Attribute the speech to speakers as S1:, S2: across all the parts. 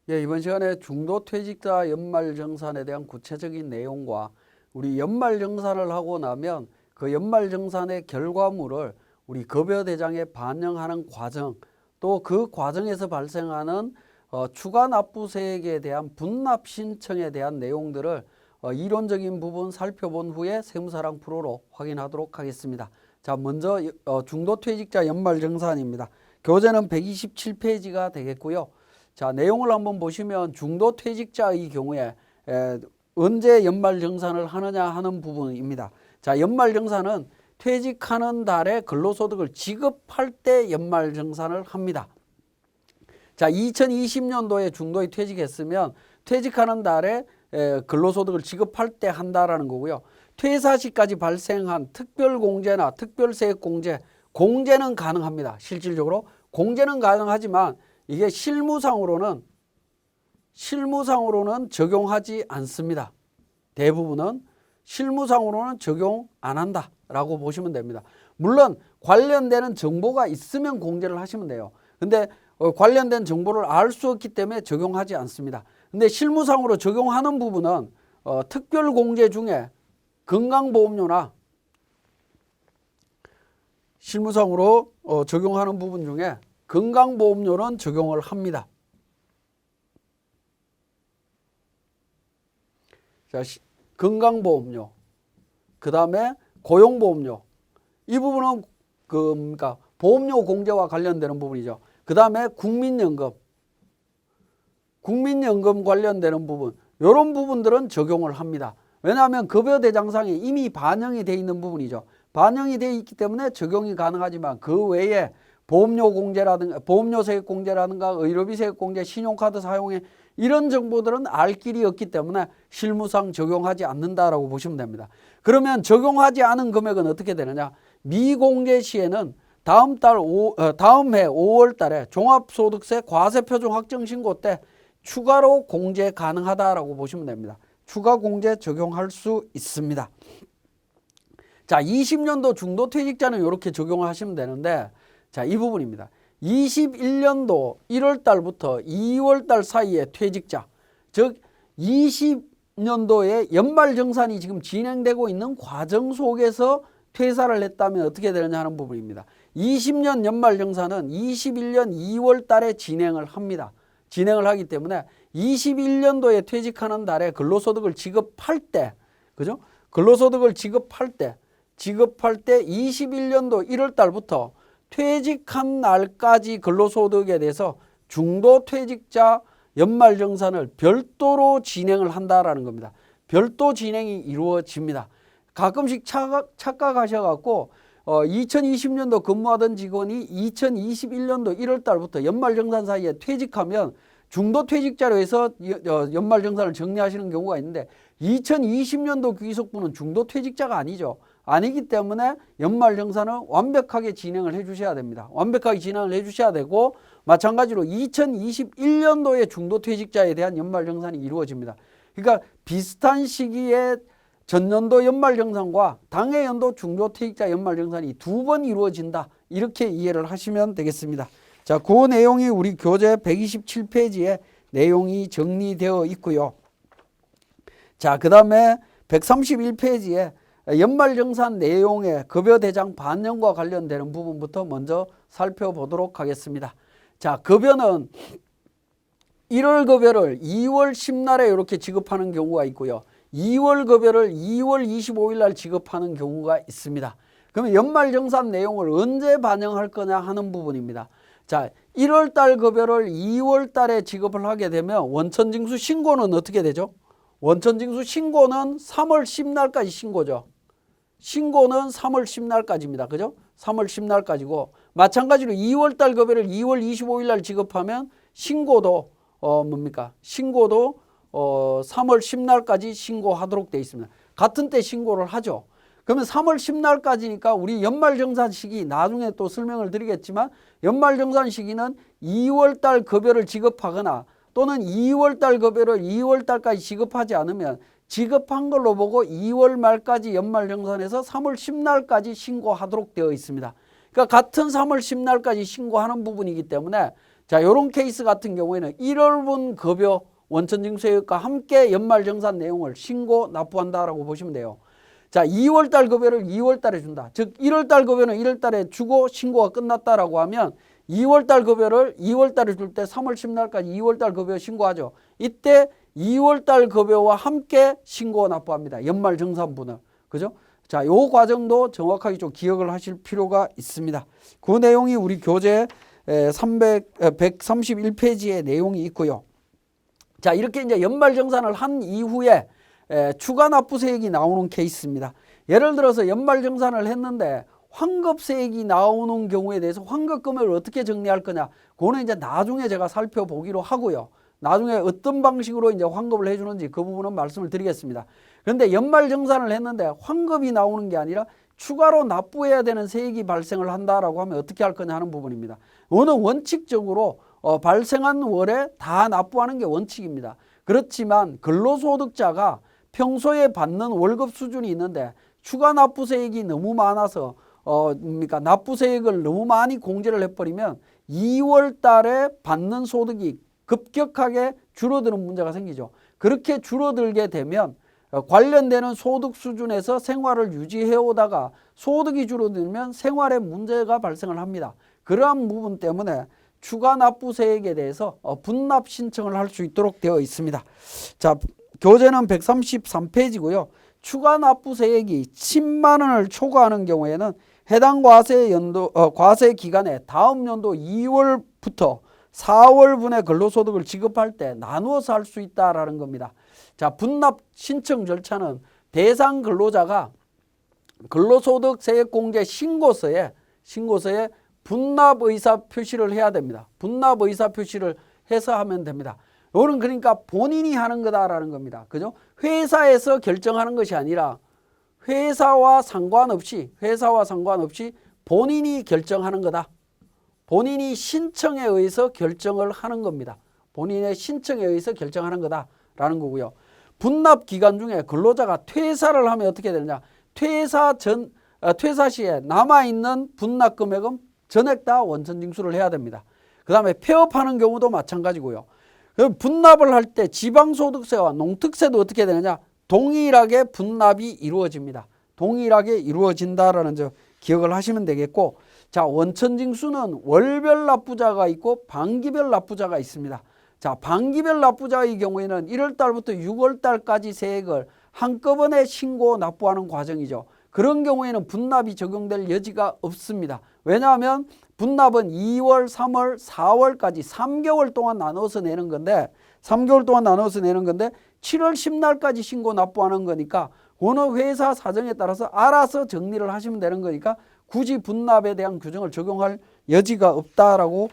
S1: 예, 이번 시간에 중도퇴직자 연말정산에 대한 구체적인 내용과 우리 연말정산을 하고 나면 그 연말정산의 결과물을 우리 급여대장에 반영하는 과정, 또 그 과정에서 발생하는 추가 납부세액에 대한 분납 신청에 대한 내용들을 이론적인 부분 살펴본 후에 세무사랑 프로로 확인하도록 하겠습니다. 자, 먼저 중도퇴직자 연말정산입니다. 교재는 127페이지가 되겠고요. 자, 내용을 한번 보시면 중도퇴직자의 경우에 언제 연말정산을 하느냐 하는 부분입니다. 자, 연말정산은 퇴직하는 달에 근로소득을 지급할 때 연말정산을 합니다. 자, 2020년도에 중도에 퇴직했으면 퇴직하는 달에 근로소득을 지급할 때 한다라는 거고요. 퇴사 시까지 발생한 특별공제나 특별세액공제, 공제는 가능합니다. 실질적으로 공제는 가능하지만 이게 실무상으로는 적용하지 않습니다. 대부분은 실무상으로는 적용 안 한다라고 보시면 됩니다. 물론 관련되는 정보가 있으면 공제를 하시면 돼요. 근데 관련된 정보를 알 수 없기 때문에 적용하지 않습니다. 근데 실무상으로 적용하는 부분은 특별공제 중에 건강보험료나 실무상으로 적용하는 부분 중에 건강보험료는 적용을 합니다. 자, 건강보험료, 그 다음에 고용보험료, 이 부분은 그러니까 보험료 공제와 관련되는 부분이죠. 그 다음에 국민연금 관련되는 부분, 이런 부분들은 적용을 합니다. 왜냐하면 급여대장상에 이미 반영이 되어 있는 부분이죠. 반영이 되어 있기 때문에 적용이 가능하지만 그 외에 보험료 공제라든가 보험료세액 공제라든가 의료비세액 공제, 신용카드 사용에 이런 정보들은 알 길이 없기 때문에 실무상 적용하지 않는다라고 보시면 됩니다. 그러면 적용하지 않은 금액은 어떻게 되느냐? 미공제 시에는 다음 해 5월 달에 종합소득세 과세표준 확정신고 때 추가로 공제 가능하다라고 보시면 됩니다. 추가 공제 적용할 수 있습니다. 자, 20년도 중도퇴직자는 이렇게 적용을 하시면 되는데, 자, 이 부분입니다. 21년도 1월 달부터 2월 달 사이에 퇴직자, 즉 20년도에 연말정산이 지금 진행되고 있는 과정 속에서 퇴사를 했다면 어떻게 되느냐 하는 부분입니다. 20년 연말정산은 21년 2월 달에 진행을 합니다. 진행을 하기 때문에 21년도에 퇴직하는 달에 근로소득을 지급할 때, 그죠? 근로소득을 지급할 때 21년도 1월 달부터 퇴직한 날까지 근로소득에 대해서 중도퇴직자 연말정산을 별도로 진행을 한다라는 겁니다. 별도 진행이 이루어집니다. 가끔씩 착각하셔갖고 2020년도 근무하던 직원이 2021년도 1월 달부터 연말정산 사이에 퇴직하면 중도퇴직자로 해서 연말정산을 정리하시는 경우가 있는데 2020년도 귀속분은 중도퇴직자가 아니죠. 아니기 때문에 연말정산은 완벽하게 진행을 해 주셔야 됩니다. 완벽하게 진행을 해 주셔야 되고 마찬가지로 2021년도에 중도퇴직자에 대한 연말정산이 이루어집니다. 그러니까 비슷한 시기에 전년도 연말정산과 당해 연도 중도퇴직자 연말정산이 두 번 이루어진다. 이렇게 이해를 하시면 되겠습니다. 자, 그 내용이 우리 교재 127페이지에 내용이 정리되어 있고요. 자, 그 다음에 131페이지에 연말정산 내용의 급여대장 반영과 관련되는 부분부터 먼저 살펴보도록 하겠습니다. 자, 급여는 1월 급여를 2월 10날에 이렇게 지급하는 경우가 있고요. 2월 급여를 2월 25일 날 지급하는 경우가 있습니다. 그러면 연말정산 내용을 언제 반영할 거냐 하는 부분입니다. 자, 1월 달 급여를 2월 달에 지급을 하게 되면 원천징수 신고는 어떻게 되죠? 원천징수 신고는 3월 10날까지 신고죠. 신고는 3월 10날까지입니다. 그죠? 3월 10날까지고 마찬가지로 2월 달 급여를 2월 25일 날 지급하면 신고도 신고도 3월 10날까지 신고하도록 되어 있습니다. 같은 때 신고를 하죠. 그러면 3월 10날까지니까 우리 연말정산 시기 나중에 또 설명을 드리겠지만 연말정산 시기는 2월 달 급여를 지급하거나 또는 2월 달 급여를 2월 달까지 지급하지 않으면 지급한 걸로 보고 2월 말까지 연말정산해서 3월 10날까지 신고하도록 되어 있습니다. 그러니까 같은 3월 10날까지 신고하는 부분이기 때문에 자, 요런 케이스 같은 경우에는 1월분 급여 원천징수액과 함께 연말정산 내용을 신고 납부한다라고 보시면 돼요. 자, 2월달 급여를 2월달에 준다. 즉 1월달 급여는 1월달에 주고 신고가 끝났다라고 하면 2월달 급여를 2월달에 줄 때 3월 10날까지 2월달 급여 신고하죠. 이때 2월달 급여와 함께 신고 납부합니다. 연말정산분을. 그죠? 자, 요 과정도 정확하게 좀 기억을 하실 필요가 있습니다. 그 내용이 우리 교재 131페이지의 내용이 있고요. 자, 이렇게 이제 연말정산을 한 이후에 추가 납부세액이 나오는 케이스입니다. 예를 들어서 연말정산을 했는데 환급세액이 나오는 경우에 대해서 환급금액을 어떻게 정리할 거냐, 그거는 이제 나중에 제가 살펴보기로 하고요. 나중에 어떤 방식으로 이제 환급을 해주는지 그 부분은 말씀을 드리겠습니다. 그런데 연말정산을 했는데 환급이 나오는 게 아니라 추가로 납부해야 되는 세액이 발생을 한다라고 하면 어떻게 할 거냐 하는 부분입니다. 이거는 원칙적으로 발생한 월에 다 납부하는 게 원칙입니다. 그렇지만 근로소득자가 평소에 받는 월급 수준이 있는데 추가 납부세액이 너무 많아서 그러니까 납부세액을 너무 많이 공제를 해버리면 2월 달에 받는 소득이 급격하게 줄어드는 문제가 생기죠. 그렇게 줄어들게 되면 관련되는 소득 수준에서 생활을 유지해 오다가 소득이 줄어들면 생활에 문제가 발생을 합니다. 그러한 부분 때문에 추가 납부세액에 대해서 분납 신청을 할 수 있도록 되어 있습니다. 자, 교재는 133페이지고요. 추가 납부세액이 10만 원을 초과하는 경우에는 해당 과세 기간에 다음 연도 2월부터 4월분의 근로소득을 지급할 때 나누어서 할 수 있다라는 겁니다. 자, 분납 신청 절차는 대상 근로자가 근로소득세액공제 신고서에 분납 의사 표시를 해야 됩니다. 분납 의사 표시를 해서 하면 됩니다. 이거는 그러니까 본인이 하는 거다라는 겁니다. 그죠? 회사에서 결정하는 것이 아니라 회사와 상관없이 본인이 결정하는 거다. 본인이 신청에 의해서 결정을 하는 겁니다. 본인의 신청에 의해서 결정하는 거다라는 거고요. 분납 기간 중에 근로자가 퇴사를 하면 어떻게 되느냐? 퇴사 시에 남아있는 분납 금액은 전액 다 원천징수를 해야 됩니다. 그 다음에 폐업하는 경우도 마찬가지고요. 분납을 할 때 지방소득세와 농특세도 어떻게 되느냐? 동일하게 분납이 이루어집니다. 동일하게 이루어진다라는 점 기억을 하시면 되겠고, 자, 원천징수는 월별 납부자가 있고 반기별 납부자가 있습니다. 자, 반기별 납부자의 경우에는 1월 달부터 6월 달까지 세액을 한꺼번에 신고 납부하는 과정이죠. 그런 경우에는 분납이 적용될 여지가 없습니다. 왜냐하면 분납은 2월, 3월, 4월까지 3개월 동안 나눠서 내는 건데 7월 10날까지 신고 납부하는 거니까 그거는 회사 사정에 따라서 알아서 정리를 하시면 되는 거니까 굳이 분납에 대한 규정을 적용할 여지가 없다라고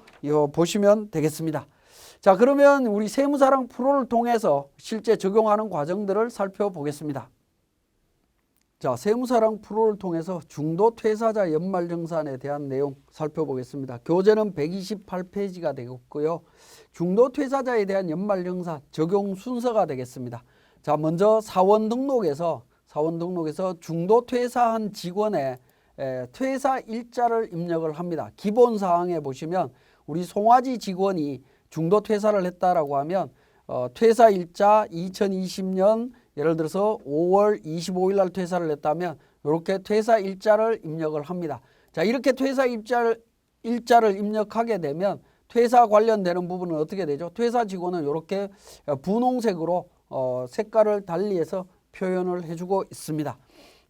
S1: 보시면 되겠습니다. 자, 그러면 우리 세무사랑 프로를 통해서 실제 적용하는 과정들을 살펴보겠습니다. 자, 세무사랑 프로를 통해서 중도 퇴사자 연말정산에 대한 내용 살펴보겠습니다. 교재는 128페이지가 되겠고요. 중도 퇴사자에 대한 연말정산 적용 순서가 되겠습니다. 자, 먼저 사원 등록에서 중도 퇴사한 직원의 퇴사 일자를 입력을 합니다. 기본 사항에 보시면 우리 송아지 직원이 중도 퇴사를 했다라고 하면 퇴사 일자 2020년 예를 들어서 5월 25일 날 퇴사를 했다면 이렇게 퇴사 일자를 입력을 합니다. 자, 이렇게 퇴사 일자를 입력하게 되면 퇴사 관련되는 부분은 어떻게 되죠? 퇴사 직원은 이렇게 분홍색으로 색깔을 달리해서 표현을 해주고 있습니다.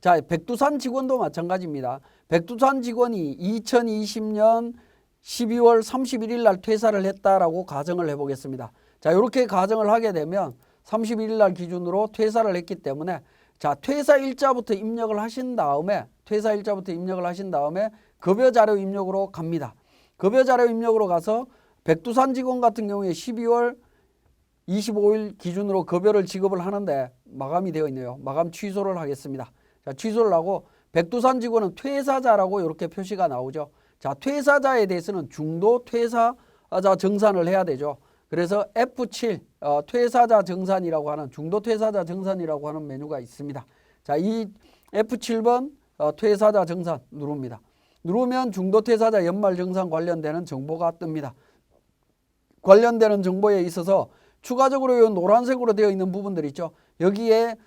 S1: 자, 백두산 직원도 마찬가지입니다. 백두산 직원이 2020년 12월 31일 날 퇴사를 했다라고 가정을 해보겠습니다. 자, 이렇게 가정을 하게 되면 31일 날 기준으로 퇴사를 했기 때문에 자, 퇴사 일자부터 입력을 하신 다음에 급여 자료 입력으로 갑니다. 급여 자료 입력으로 가서 백두산 직원 같은 경우에 12월 25일 기준으로 급여를 지급을 하는데 마감이 되어 있네요. 마감 취소를 하겠습니다. 자, 취소를 하고 백두산 직원은 퇴사자라고 이렇게 표시가 나오죠. 자, 퇴사자에 대해서는 중도 퇴사자 정산을 해야 되죠. 그래서 F7 퇴사자 정산이라고 하는 중도 퇴사자 정산이라고 하는 메뉴가 있습니다. 자, 이 F7번 퇴사자 정산 누릅니다. 누르면 중도 퇴사자 연말 정산 관련되는 정보가 뜹니다. 관련되는 정보에 있어서 추가적으로 이 노란색으로 되어 있는 부분들 있죠. 여기에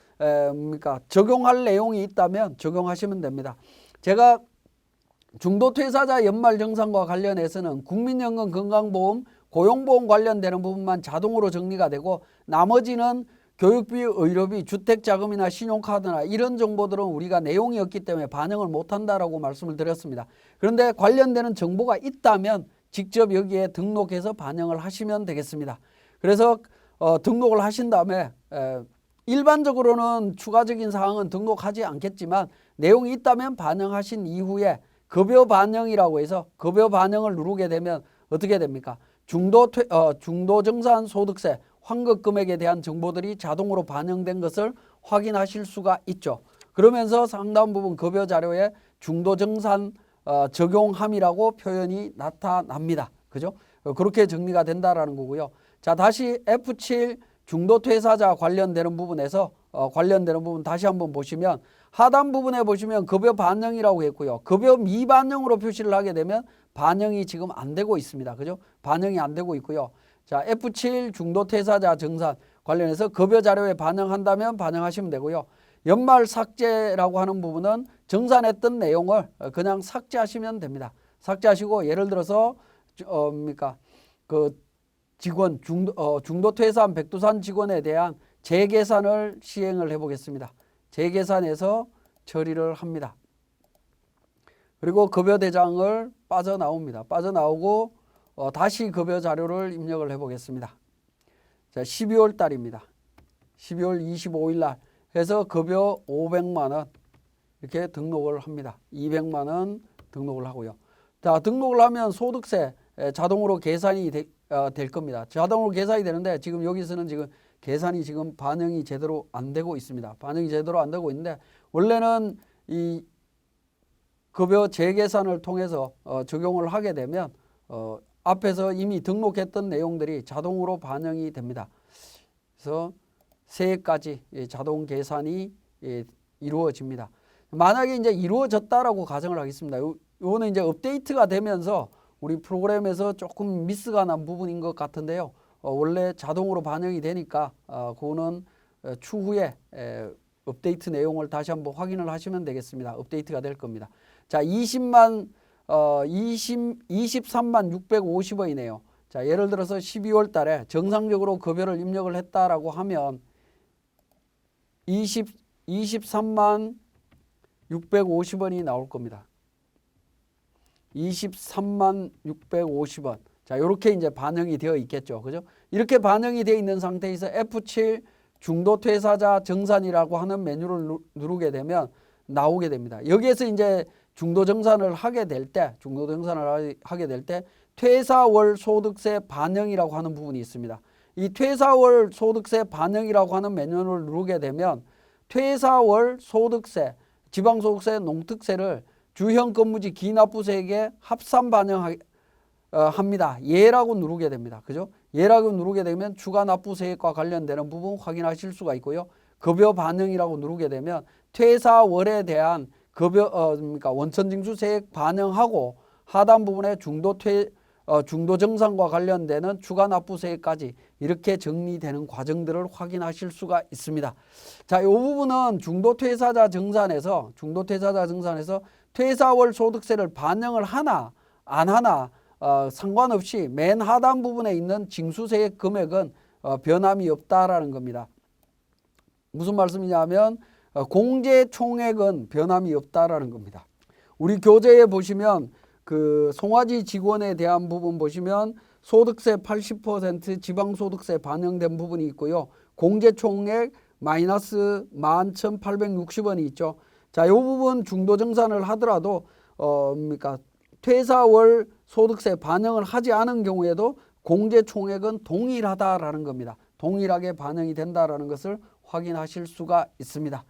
S1: 적용할 내용이 있다면 적용하시면 됩니다. 제가 중도퇴사자 연말정산과 관련해서는 국민연금, 건강보험, 고용보험 관련되는 부분만 자동으로 정리가 되고 나머지는 교육비, 의료비, 주택자금이나 신용카드나 이런 정보들은 우리가 내용이 없기 때문에 반영을 못한다라고 말씀을 드렸습니다. 그런데 관련되는 정보가 있다면 직접 여기에 등록해서 반영을 하시면 되겠습니다. 그래서 등록을 하신 다음에 일반적으로는 추가적인 사항은 등록하지 않겠지만 내용이 있다면 반영하신 이후에 급여 반영이라고 해서 급여 반영을 누르게 되면 어떻게 됩니까? 중도정산 소득세 환급 금액에 대한 정보들이 자동으로 반영된 것을 확인하실 수가 있죠. 그러면서 상당 부분 급여 자료에 중도정산 적용함이라고 표현이 나타납니다. 그죠? 그렇게 정리가 된다라는 거고요. 자, 다시 F7 중도퇴사자 관련되는 부분에서 관련되는 부분 다시 한번 보시면 하단 부분에 보시면 급여 반영이라고 했고요. 급여 미반영으로 표시를 하게 되면 반영이 지금 안 되고 있습니다. 그죠? 반영이 안 되고 있고요. 자, F7 중도퇴사자 정산 관련해서 급여 자료에 반영한다면 반영하시면 되고요. 연말 삭제라고 하는 부분은 정산했던 내용을 그냥 삭제하시면 됩니다. 삭제하시고 예를 들어서 그 직원 중도퇴사한 백두산 직원에 대한 재계산을 시행을 해 보겠습니다. 재계산해서 처리를 합니다. 그리고 급여 대장을 빠져나옵니다. 빠져나오고 다시 급여 자료를 입력을 해 보겠습니다. 자, 12월 달입니다. 12월 25일 날 해서 급여 500만 원 이렇게 등록을 합니다. 200만 원 등록을 하고요. 자, 등록을 하면 소득세 자동으로 계산이 될 겁니다. 자동으로 계산이 되는데 지금 여기서는 지금 계산이 지금 반영이 제대로 안 되고 있습니다. 반영이 제대로 안 되고 있는데 원래는 이 급여 재계산을 통해서 적용을 하게 되면 앞에서 이미 등록했던 내용들이 자동으로 반영이 됩니다. 그래서 새해까지 자동 계산이 이루어집니다. 만약에 이제 이루어졌다라고 가정을 하겠습니다. 요거는 이제 업데이트가 되면서 우리 프로그램에서 조금 미스가 난 부분인 것 같은데요. 원래 자동으로 반영이 되니까 그거는 추후에 업데이트 내용을 다시 한번 확인을 하시면 되겠습니다. 업데이트가 될 겁니다. 자, 23만 650원이네요. 자, 예를 들어서 12월 달에 정상적으로 급여를 입력을 했다라고 하면 23만 650원이 나올 겁니다. 23만 650원. 자, 이렇게 이제 반영이 되어 있겠죠. 그죠? 이렇게 반영이 되어 있는 상태에서 F7 중도퇴사자 정산이라고 하는 메뉴를 누르게 되면 나오게 됩니다. 여기에서 이제 중도정산을 하게 될 때, 퇴사월 소득세 반영이라고 하는 부분이 있습니다. 이 퇴사월 소득세 반영이라고 하는 메뉴를 누르게 되면 퇴사월 소득세, 지방소득세, 농특세를 주형 근무지 기납부세액에 합산 반영합니다. 예라고 누르게 됩니다. 그죠? 예라고 누르게 되면 추가납부세액과 관련되는 부분 확인하실 수가 있고요. 급여 반영이라고 누르게 되면 퇴사월에 대한 급여 원천징수세액 반영하고 하단 부분에 중도정산과 관련되는 추가납부세액까지 이렇게 정리되는 과정들을 확인하실 수가 있습니다. 자, 이 부분은 중도퇴사자 정산에서 퇴사월 소득세를 반영을 하나 안 하나 상관없이 맨 하단 부분에 있는 징수세액 금액은 변함이 없다라는 겁니다. 무슨 말씀이냐면 공제총액은 변함이 없다라는 겁니다. 우리 교재에 보시면 그 송아지 직원에 대한 부분 보시면 소득세 80% 지방소득세 반영된 부분이 있고요. 공제총액 마이너스 11,860원이 있죠. 자, 이 부분 중도정산을 하더라도 퇴사월 소득세 반영을 하지 않은 경우에도 공제총액은 동일하다라는 겁니다. 동일하게 반영이 된다라는 것을 확인하실 수가 있습니다.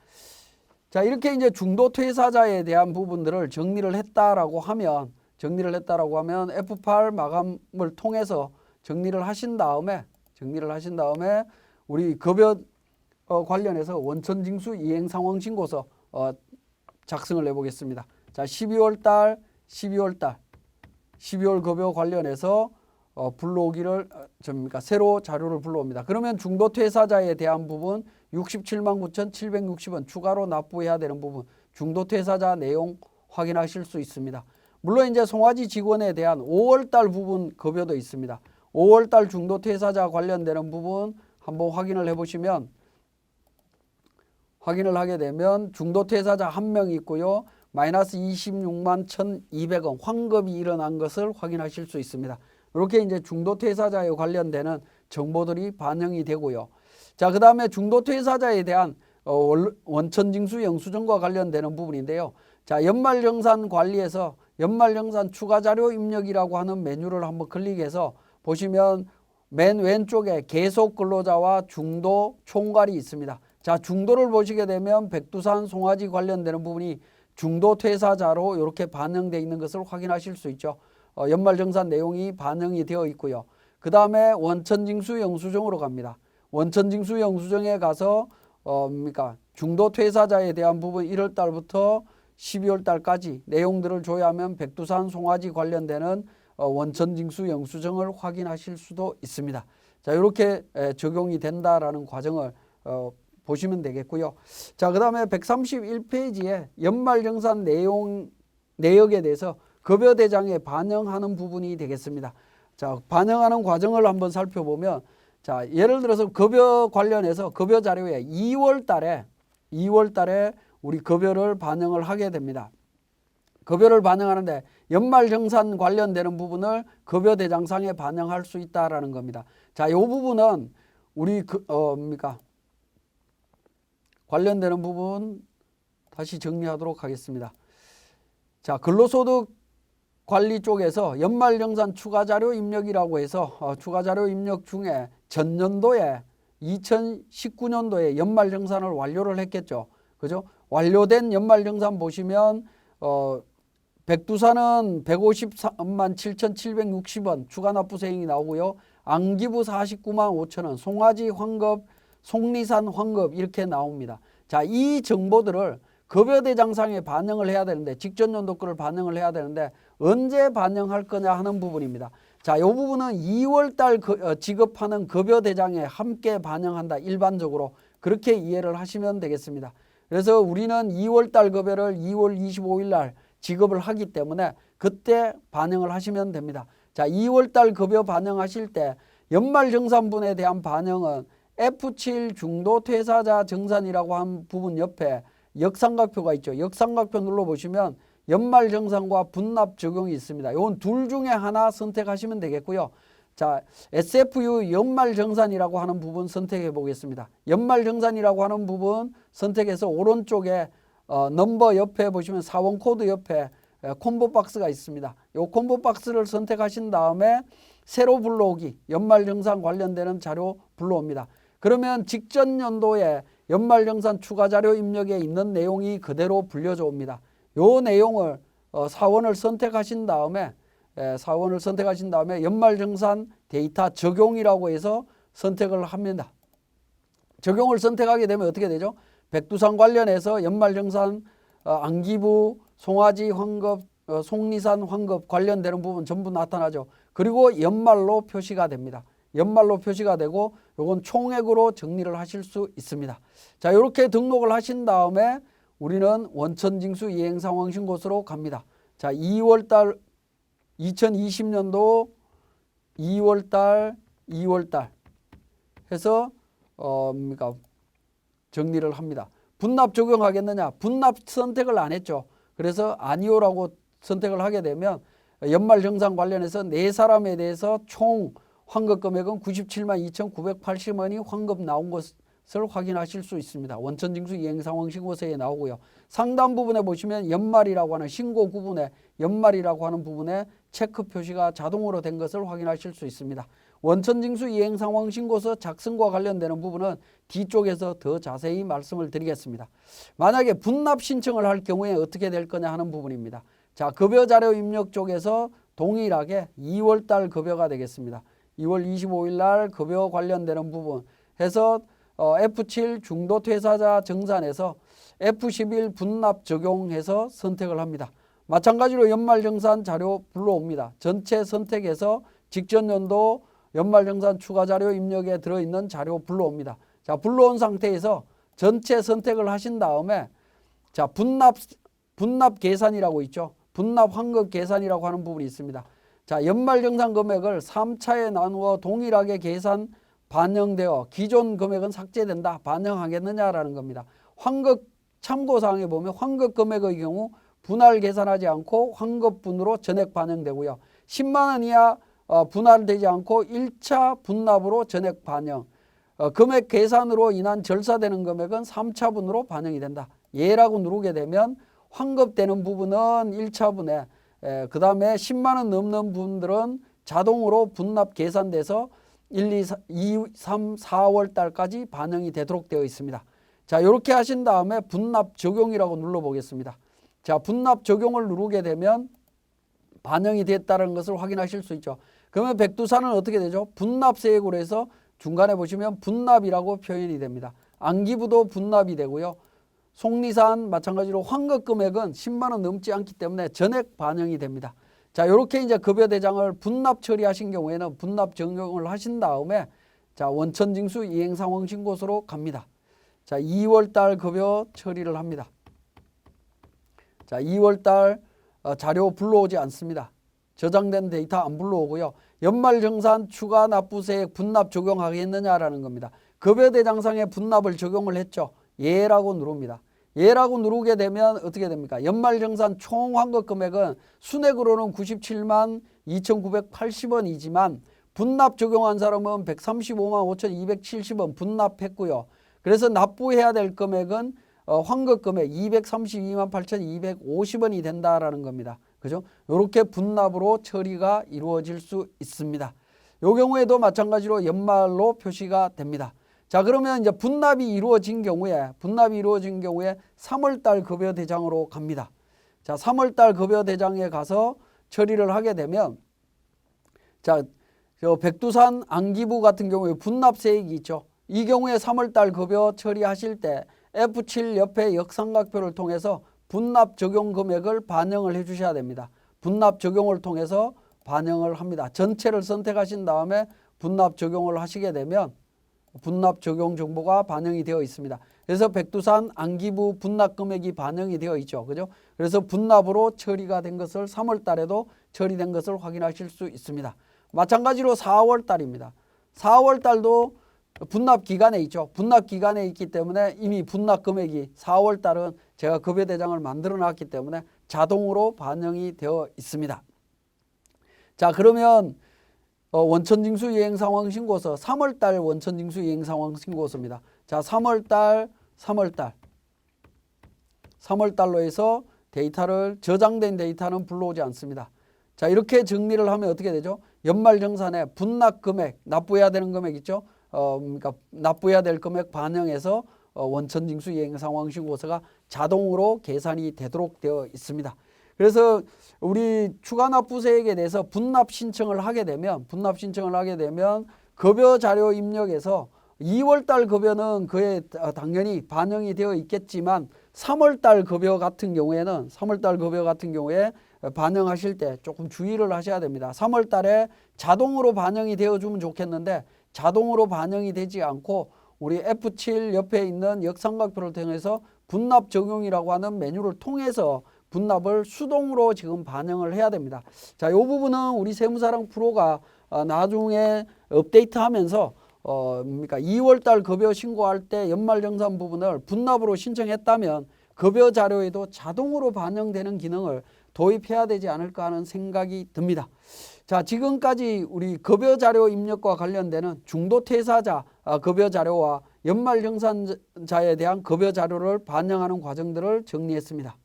S1: 자, 이렇게 이제 중도퇴사자에 대한 부분들을 정리를 했다라고 하면 F8 마감을 통해서 정리를 하신 다음에 우리 급여 관련해서 원천징수 이행상황신고서 작성을 해보겠습니다. 자, 12월 급여 관련해서 불러오기를 새로 자료를 불러옵니다. 그러면 중도 퇴사자에 대한 부분 67만 9,760원 추가로 납부해야 되는 부분 중도 퇴사자 내용 확인하실 수 있습니다. 물론 이제 송아지 직원에 대한 5월달 부분 급여도 있습니다. 5월달 중도 퇴사자 관련되는 부분 한번 확인을 해보시면 확인을 하게 되면 중도 퇴사자 1명 있고요. 마이너스 26만 1,200원 환급이 일어난 것을 확인하실 수 있습니다. 이렇게 이제 중도 퇴사자에 관련되는 정보들이 반영이 되고요. 자, 그 다음에 중도 퇴사자에 대한 원천징수 영수증과 관련되는 부분인데요. 자, 연말정산 관리에서 연말정산 추가자료 입력이라고 하는 메뉴를 한번 클릭해서 보시면 맨 왼쪽에 계속 근로자와 중도 총괄이 있습니다. 자, 중도를 보시게 되면 백두산 송아지 관련되는 부분이 중도 퇴사자로 이렇게 반영되어 있는 것을 확인하실 수 있죠. 연말정산 내용이 반영이 되어 있고요. 그 다음에 원천징수 영수증으로 갑니다. 원천징수 영수증에 가서 중도 퇴사자에 대한 부분 1월 달부터 12월 달까지 내용들을 조회하면 백두산 송아지 관련되는 원천징수 영수증을 확인하실 수도 있습니다. 자, 이렇게 적용이 된다라는 과정을 보시면 되겠고요. 자, 그 다음에 131페이지에 연말정산 내역에 대해서 급여대장에 반영하는 부분이 되겠습니다. 자, 반영하는 과정을 한번 살펴보면 자, 예를 들어서 급여 관련해서 급여 자료에 2월 달에 우리 급여를 반영을 하게 됩니다. 급여를 반영하는데 연말정산 관련되는 부분을 급여대장상에 반영할 수 있다라는 겁니다. 자, 이 부분은 우리 관련되는 부분 다시 정리하도록 하겠습니다. 자, 근로소득 관리 쪽에서 연말정산 추가자료 입력이라고 해서 추가자료 입력 중에 전년도에 2019년도에 연말정산을 완료를 했겠죠. 그죠? 완료된 연말정산 보시면 백두산은 153만 7,760원 추가납부세액이 나오고요. 안기부 49만 5천원, 송아지 환급, 속리산 환급 이렇게 나옵니다. 자, 이 정보들을 급여대장상에 반영을 해야 되는데 직전 연도 거를 반영을 해야 되는데 언제 반영할 거냐 하는 부분입니다. 자, 이 부분은 2월 달 지급하는 급여대장에 함께 반영한다. 일반적으로 그렇게 이해를 하시면 되겠습니다. 그래서 우리는 2월 달 급여를 2월 25일 날 지급을 하기 때문에 그때 반영을 하시면 됩니다. 자, 2월 달 급여 반영하실 때 연말정산분에 대한 반영은 F7 중도 퇴사자 정산이라고 한 부분 옆에 역삼각표가 있죠. 역삼각표 눌러보시면 연말정산과 분납 적용이 있습니다. 이건 둘 중에 하나 선택하시면 되겠고요. 자, SFU 연말정산이라고 하는 부분 선택해 보겠습니다. 연말정산이라고 하는 부분 선택해서 오른쪽에 넘버 옆에 보시면 사원코드 옆에 콤보 박스가 있습니다. 이 콤보 박스를 선택하신 다음에 새로 불러오기 연말정산 관련되는 자료 불러옵니다. 그러면 직전 연도에 연말정산 추가자료 입력에 있는 내용이 그대로 불려져 옵니다. 이 내용을 사원을 선택하신 다음에 연말정산 데이터 적용이라고 해서 선택을 합니다. 적용을 선택하게 되면 어떻게 되죠? 백두산 관련해서 연말정산 안기부, 송아지 환급, 속리산 환급 관련되는 부분 전부 나타나죠. 그리고 연말로 표시가 됩니다. 연말로 표시가 되고 이건 총액으로 정리를 하실 수 있습니다. 자, 이렇게 등록을 하신 다음에 우리는 원천징수 이행상황신고서로 갑니다. 자, 2월달 2020년도 2월달 해서 정리를 합니다. 분납 적용하겠느냐? 분납 선택을 안 했죠. 그래서 아니오라고 선택을 하게 되면 연말정산 관련해서 4사람에 대해서 총 환급 금액은 97만 2,980원이 환급 나온 것을 확인하실 수 있습니다. 원천징수 이행상황신고서에 나오고요. 상단 부분에 보시면 연말이라고 하는 신고 구분에 연말이라고 하는 부분에 체크 표시가 자동으로 된 것을 확인하실 수 있습니다. 원천징수 이행상황신고서 작성과 관련되는 부분은 뒤쪽에서 더 자세히 말씀을 드리겠습니다. 만약에 분납 신청을 할 경우에 어떻게 될 거냐 하는 부분입니다. 자, 급여자료 입력 쪽에서 동일하게 2월달 급여가 되겠습니다. 2월 25일 날 급여 관련되는 부분 해서 F7 중도 퇴사자 정산에서 F11 분납 적용해서 선택을 합니다. 마찬가지로 연말정산 자료 불러옵니다. 전체 선택해서 직전 연도 연말정산 추가자료 입력에 들어있는 자료 불러옵니다. 자, 불러온 상태에서 전체 선택을 하신 다음에 자, 분납 계산이라고 있죠. 분납 환급 계산이라고 하는 부분이 있습니다. 자, 연말정산 금액을 3차에 나누어 동일하게 계산 반영되어 기존 금액은 삭제된다. 반영하겠느냐라는 겁니다. 환급 참고사항에 보면 환급 금액의 경우 분할 계산하지 않고 환급분으로 전액 반영되고요. 10만 원 이하 분할되지 않고 1차 분납으로 전액 반영. 금액 계산으로 인한 절사되는 금액은 3차분으로 반영이 된다. 예라고 누르게 되면 환급되는 부분은 1차분에 그 다음에 10만 원 넘는 분들은 자동으로 분납 계산돼서 1, 2, 3, 4월 달까지 반영이 되도록 되어 있습니다. 자, 이렇게 하신 다음에 분납 적용이라고 눌러보겠습니다. 자, 분납 적용을 누르게 되면 반영이 됐다는 것을 확인하실 수 있죠. 그러면 백두산은 어떻게 되죠? 분납세액으로 해서 중간에 보시면 분납이라고 표현이 됩니다. 안기부도 분납이 되고요. 속리산 마찬가지로 환급 금액은 10만 원 넘지 않기 때문에 전액 반영이 됩니다. 자, 이렇게 이제 급여대장을 분납 처리하신 경우에는 분납 적용을 하신 다음에 자, 원천징수 이행상황신고서로 갑니다. 자, 2월 달 급여 처리를 합니다. 자, 2월 달 자료 불러오지 않습니다. 저장된 데이터 안 불러오고요. 연말정산 추가 납부세액 분납 적용하겠느냐라는 겁니다. 급여대장상에 분납을 적용을 했죠. 예라고 누릅니다. 예라고 누르게 되면 어떻게 됩니까? 연말정산 총 환급 금액은 순액으로는 97만 2,980원이지만 분납 적용한 사람은 135만 5,270원 분납했고요. 그래서 납부해야 될 금액은 환급 금액 232만 8,250원이 된다라는 겁니다. 그죠? 이렇게 분납으로 처리가 이루어질 수 있습니다. 이 경우에도 마찬가지로 연말로 표시가 됩니다. 자, 그러면 이제 분납이 이루어진 경우에 3월 달 급여 대장으로 갑니다. 자, 3월 달 급여 대장에 가서 처리를 하게 되면 자, 백두산 안기부 같은 경우에 분납세액이 있죠. 이 경우에 3월 달 급여 처리하실 때 F7 옆에 역삼각표를 통해서 분납 적용 금액을 반영을 해 주셔야 됩니다. 분납 적용을 통해서 반영을 합니다. 전체를 선택하신 다음에 분납 적용을 하시게 되면 분납 적용 정보가 반영이 되어 있습니다. 그래서 백두산 안기부 분납 금액이 반영이 되어 있죠. 그죠? 그래서 분납으로 처리가 된 것을 3월 달에도 처리된 것을 확인하실 수 있습니다. 마찬가지로 4월 달입니다. 4월 달도 분납 기간에 있죠. 분납 기간에 있기 때문에 이미 분납 금액이 4월 달은 제가 급여대장을 만들어 놨기 때문에 자동으로 반영이 되어 있습니다. 자, 그러면 원천징수 이행상황신고서 3월 달 원천징수 이행상황신고서입니다. 자, 3월 달로 해서 데이터를 저장된 데이터는 불러오지 않습니다. 자, 이렇게 정리를 하면 어떻게 되죠? 연말정산에 분납 금액, 납부해야 되는 금액 있죠? 그러니까 납부해야 될 금액 반영해서 원천징수 이행상황신고서가 자동으로 계산이 되도록 되어 있습니다. 그래서 우리 추가납부세액에 대해서 분납 신청을 하게 되면 급여 자료 입력에서 2월 달 급여는 그에 당연히 반영이 되어 있겠지만 3월 달 급여 같은 경우에 반영하실 때 조금 주의를 하셔야 됩니다. 3월 달에 자동으로 반영이 되어 주면 좋겠는데 자동으로 반영이 되지 않고 우리 F7 옆에 있는 역삼각표를 통해서 분납 적용이라고 하는 메뉴를 통해서 분납을 수동으로 지금 반영을 해야 됩니다. 자, 이 부분은 우리 세무사랑 프로가 나중에 업데이트하면서 2월 달 급여 신고할 때 연말정산 부분을 분납으로 신청했다면 급여 자료에도 자동으로 반영되는 기능을 도입해야 되지 않을까 하는 생각이 듭니다. 자, 지금까지 우리 급여 자료 입력과 관련되는 중도 퇴사자 급여 자료와 연말정산자에 대한 급여 자료를 반영하는 과정들을 정리했습니다.